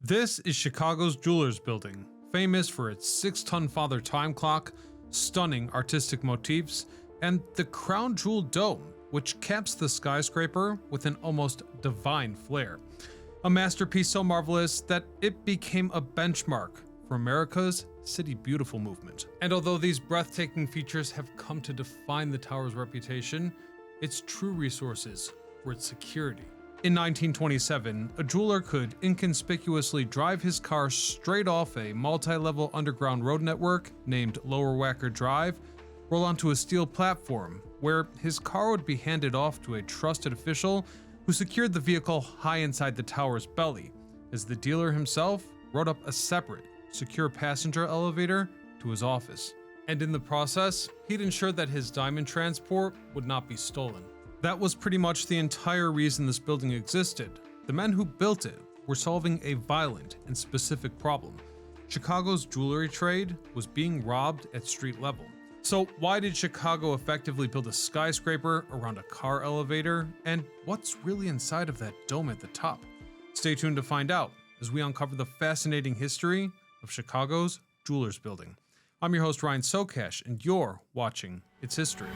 This is Chicago's Jewelers Building, famous for its 6-ton father time clock, stunning artistic motifs, and the crown jewel dome, which caps the skyscraper with an almost divine flair. A masterpiece so marvelous that it became a benchmark for America's City Beautiful movement. And although these breathtaking features have come to define the tower's reputation, its true resources were its security. In 1927, a jeweler could inconspicuously drive his car straight off a multi-level underground road network named Lower Wacker Drive, roll onto a steel platform, where his car would be handed off to a trusted official who secured the vehicle high inside the tower's belly, as the dealer himself rode up a separate, secure passenger elevator to his office. And in the process, he'd ensure that his diamond transport would not be stolen. That was pretty much the entire reason this building existed. The men who built it were solving a violent and specific problem. Chicago's jewelry trade was being robbed at street level. So why did Chicago effectively build a skyscraper around a car elevator? And what's really inside of that dome at the top? Stay tuned to find out as we uncover the fascinating history of Chicago's Jewelers Building. I'm your host Ryan Socash, and you're watching It's History.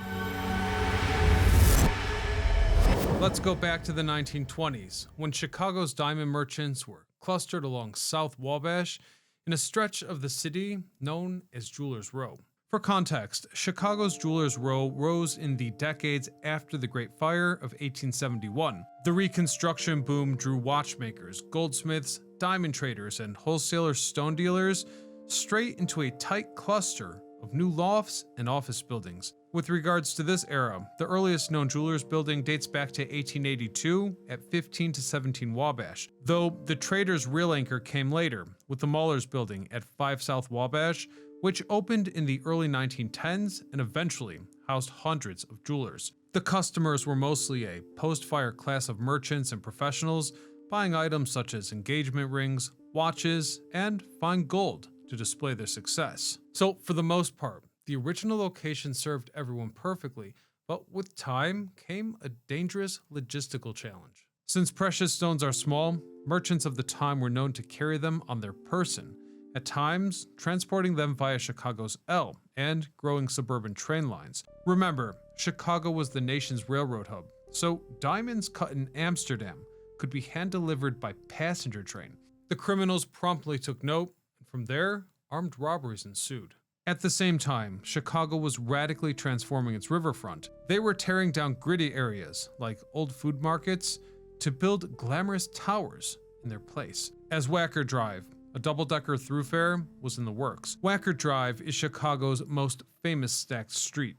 Let's go back to the 1920s, when Chicago's diamond merchants were clustered along South Wabash in a stretch of the city known as Jewelers Row. For context, Chicago's Jewelers Row rose in the decades after the Great Fire of 1871. The Reconstruction boom drew watchmakers, goldsmiths, diamond traders, and wholesaler stone dealers straight into a tight cluster of new lofts and office buildings. With regards to this era, the earliest known jewelers building dates back to 1882 at 15 to 17 Wabash, though the trader's real anchor came later with the Mahler's building at 5 South Wabash, which opened in the early 1910s and eventually housed hundreds of jewelers. The customers were mostly a post-fire class of merchants and professionals buying items such as engagement rings, watches, and fine gold to display their success. So for the most part, the original location served everyone perfectly, but with time came a dangerous logistical challenge. Since precious stones are small, merchants of the time were known to carry them on their person, at times transporting them via Chicago's L and growing suburban train lines. Remember, Chicago was the nation's railroad hub, so diamonds cut in Amsterdam could be hand-delivered by passenger train. The criminals promptly took note, and from there, armed robberies ensued. At the same time, Chicago was radically transforming its riverfront. They were tearing down gritty areas, like old food markets, to build glamorous towers in their place. As Wacker Drive, a double-decker thoroughfare, was in the works. Wacker Drive is Chicago's most famous stacked street.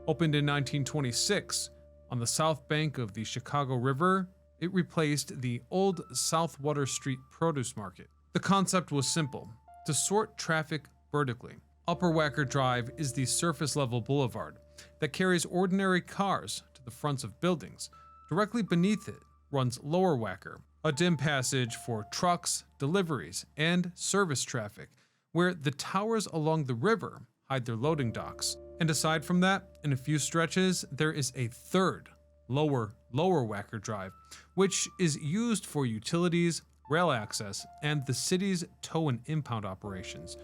Opened in 1926, on the south bank of the Chicago River, it replaced the old South Water Street produce market. The concept was simple: to sort traffic vertically. Upper Wacker Drive is the surface-level boulevard that carries ordinary cars to the fronts of buildings. Directly beneath it runs Lower Wacker, a dim passage for trucks, deliveries, and service traffic, where the towers along the river hide their loading docks. And aside from that, in a few stretches, there is a third, Lower Wacker Drive, which is used for utilities, rail access, and the city's tow and impound operations.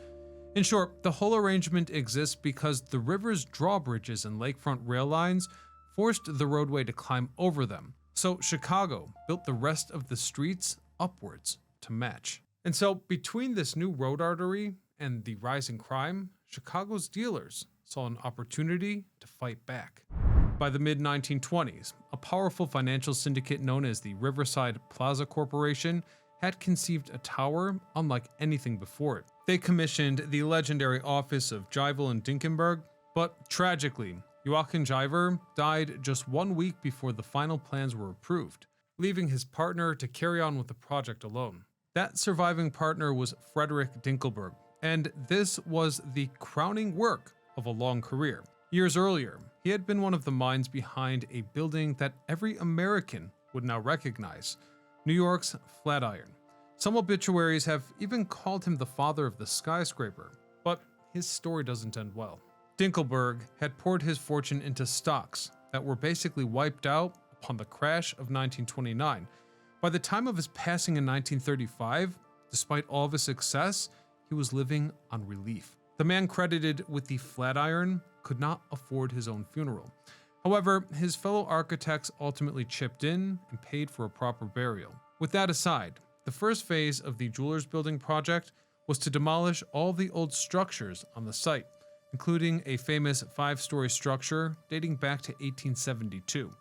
In short, the whole arrangement exists because the river's drawbridges and lakefront rail lines forced the roadway to climb over them. So Chicago built the rest of the streets upwards to match. And so between this new road artery and the rising crime, Chicago's dealers saw an opportunity to fight back. By the mid-1920s, a powerful financial syndicate known as the Riverside Plaza Corporation had conceived a tower unlike anything before it. They commissioned the legendary office of Jivel and Dinkenberg, but tragically, Joachim Jiver died just 1 week before the final plans were approved, leaving his partner to carry on with the project alone. That surviving partner was Frederick Dinkelberg, and this was the crowning work of a long career. Years earlier, he had been one of the minds behind a building that every American would now recognize: New York's Flatiron. Some obituaries have even called him the father of the skyscraper, but his story doesn't end well. Dinkelberg had poured his fortune into stocks that were basically wiped out upon the crash of 1929. By the time of his passing in 1935, Despite all of his success, he was living on relief. The man credited with the Flatiron could not afford his own funeral. However, his fellow architects ultimately chipped in and paid for a proper burial. With that aside, the first phase of the Jewelers Building project was to demolish all the old structures on the site, including a famous 5-story structure dating back to 1872.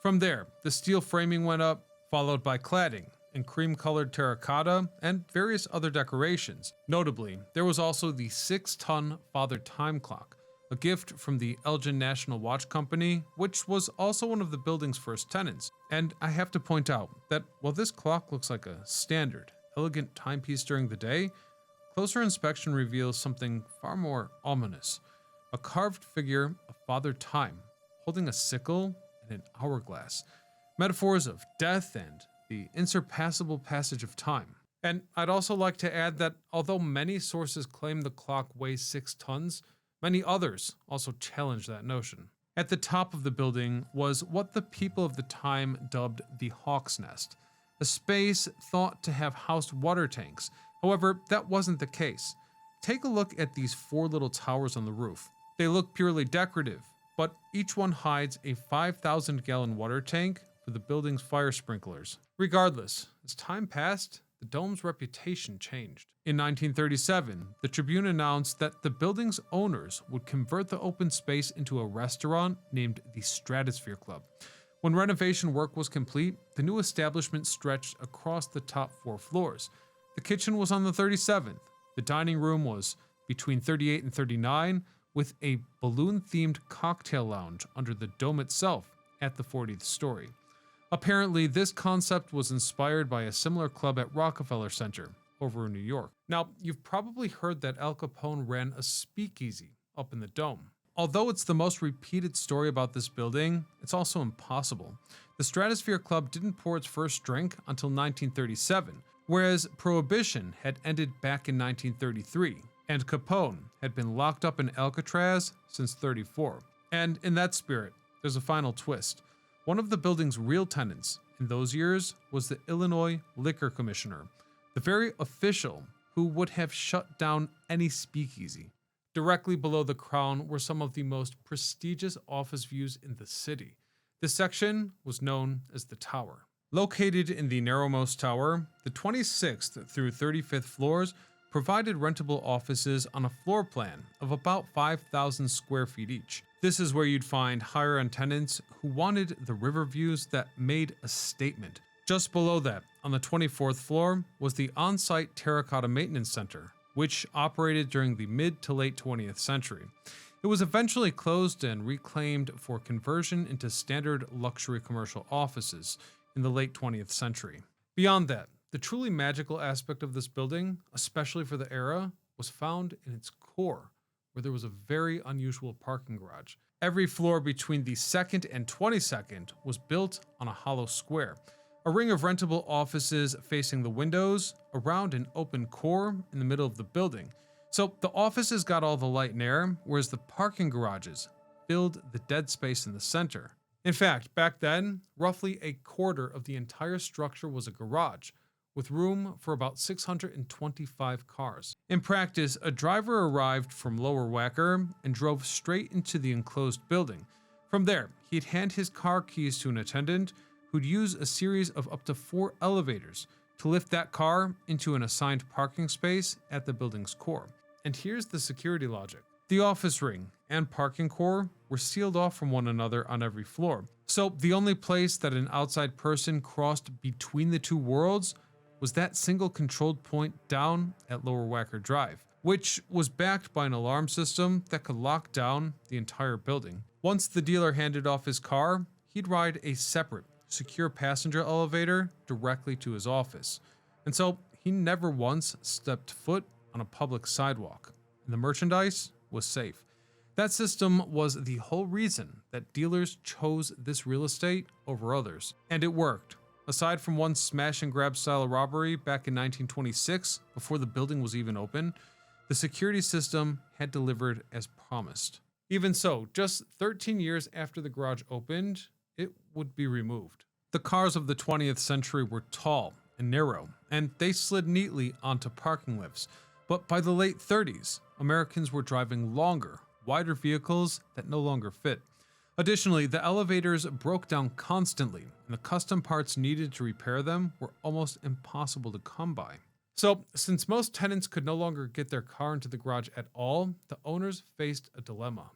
From there, the steel framing went up, followed by cladding in cream-colored terracotta and various other decorations. Notably, there was also the 6-ton Father Time clock, a gift from the Elgin National Watch Company, which was also one of the building's first tenants. And I have to point out that while this clock looks like a standard, elegant timepiece during the day, closer inspection reveals something far more ominous. A carved figure of Father Time, holding a sickle and an hourglass. Metaphors of death and the insurpassable passage of time. And I'd also like to add that although many sources claim the clock weighs 6 tons, many others also challenge that notion. At the top of the building was what the people of the time dubbed the Hawk's Nest, a space thought to have housed water tanks. However, that wasn't the case. Take a look at these 4 little towers on the roof. They look purely decorative, but each one hides a 5,000-gallon water tank for the building's fire sprinklers. Regardless, as time passed, the dome's reputation changed. In 1937, the Tribune announced that the building's owners would convert the open space into a restaurant named the Stratosphere Club. When renovation work was complete, the new establishment stretched across the top 4 floors. The kitchen was on the 37th. The dining room was between 38 and 39, with a balloon-themed cocktail lounge under the dome itself at the 40th story. Apparently, this concept was inspired by a similar club at Rockefeller Center over in New York. Now, you've probably heard that Al Capone ran a speakeasy up in the dome. Although it's the most repeated story about this building, it's also impossible. The Stratosphere Club didn't pour its first drink until 1937, whereas Prohibition had ended back in 1933, and Capone had been locked up in Alcatraz since '34. And in that spirit, there's a final twist. One of the building's real tenants in those years was the Illinois Liquor Commissioner, the very official who would have shut down any speakeasy. Directly below the crown were some of the most prestigious office views in the city. This section was known as the Tower. Located in the narrowmost tower, the 26th through 35th floors provided rentable offices on a floor plan of about 5,000 square feet each. This is where you'd find higher-end tenants who wanted the river views that made a statement. Just below that, on the 24th floor, was the on-site Terracotta Maintenance Center, which operated during the mid to late 20th century. It was eventually closed and reclaimed for conversion into standard luxury commercial offices in the late 20th century. Beyond that, the truly magical aspect of this building, especially for the era, was found in its core, where there was a very unusual parking garage. Every floor between the 2nd and 22nd was built on a hollow square, a ring of rentable offices facing the windows around an open core in the middle of the building. So the offices got all the light and air, whereas the parking garages filled the dead space in the center. In fact, back then, roughly a quarter of the entire structure was a garage, with room for about 625 cars. In practice, a driver arrived from Lower Wacker and drove straight into the enclosed building. From there, he'd hand his car keys to an attendant who'd use a series of up to 4 elevators to lift that car into an assigned parking space at the building's core. And here's the security logic. The office ring and parking core were sealed off from one another on every floor. So the only place that an outside person crossed between the two worlds was that single controlled point down at Lower Wacker Drive, which was backed by an alarm system that could lock down the entire building. Once the dealer handed off his car, he'd ride a separate, secure passenger elevator directly to his office. And so he never once stepped foot on a public sidewalk, and the merchandise was safe. That system was the whole reason that dealers chose this real estate over others, and it worked. Aside from one smash and grab style robbery back in 1926, before the building was even open, the security system had delivered as promised. Even so, just 13 years after the garage opened, it would be removed. The cars of the 20th century were tall and narrow, and they slid neatly onto parking lifts. But by the late 30s, Americans were driving longer, wider vehicles that no longer fit. Additionally, the elevators broke down constantly, and the custom parts needed to repair them were almost impossible to come by. So, since most tenants could no longer get their car into the garage at all, the owners faced a dilemma.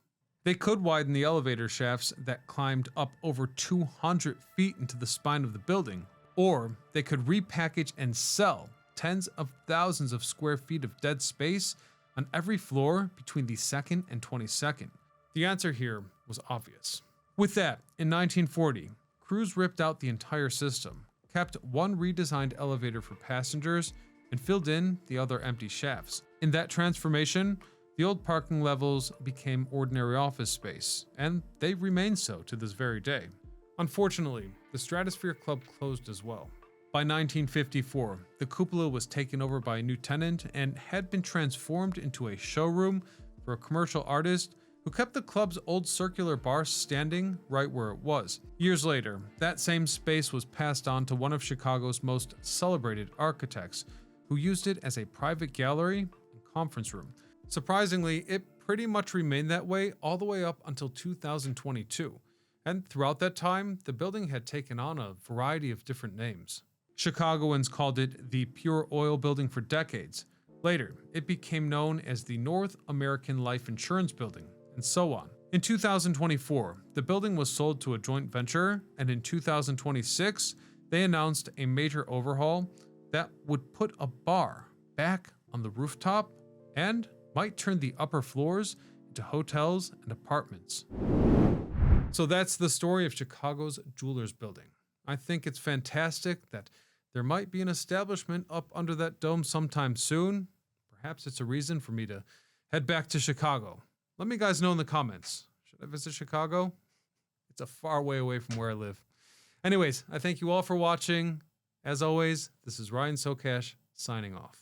They could widen the elevator shafts that climbed up over 200 feet into the spine of the building, or they could repackage and sell tens of thousands of square feet of dead space on every floor between the 2nd and 22nd. The answer here was obvious. With that, in 1940, crews ripped out the entire system, kept one redesigned elevator for passengers, and filled in the other empty shafts. In that transformation, the old parking levels became ordinary office space, and they remain so to this very day. Unfortunately, the Stratosphere Club closed as well. By 1954, the cupola was taken over by a new tenant and had been transformed into a showroom for a commercial artist who kept the club's old circular bar standing right where it was. Years later, that same space was passed on to one of Chicago's most celebrated architects, who used it as a private gallery and conference room. Surprisingly, it pretty much remained that way all the way up until 2022. And throughout that time, the building had taken on a variety of different names. Chicagoans called it the Pure Oil Building for decades. Later, it became known as the North American Life Insurance Building, and so on. In 2024, the building was sold to a joint venture, and in 2026, they announced a major overhaul that would put a bar back on the rooftop and might turn the upper floors into hotels and apartments. So that's the story of Chicago's Jewelers Building. I think it's fantastic that there might be an establishment up under that dome sometime soon. Perhaps it's a reason for me to head back to Chicago. Let me guys know in the comments. Should I visit Chicago? It's a far way away from where I live. Anyways, I thank you all for watching. As always, this is Ryan Socash signing off.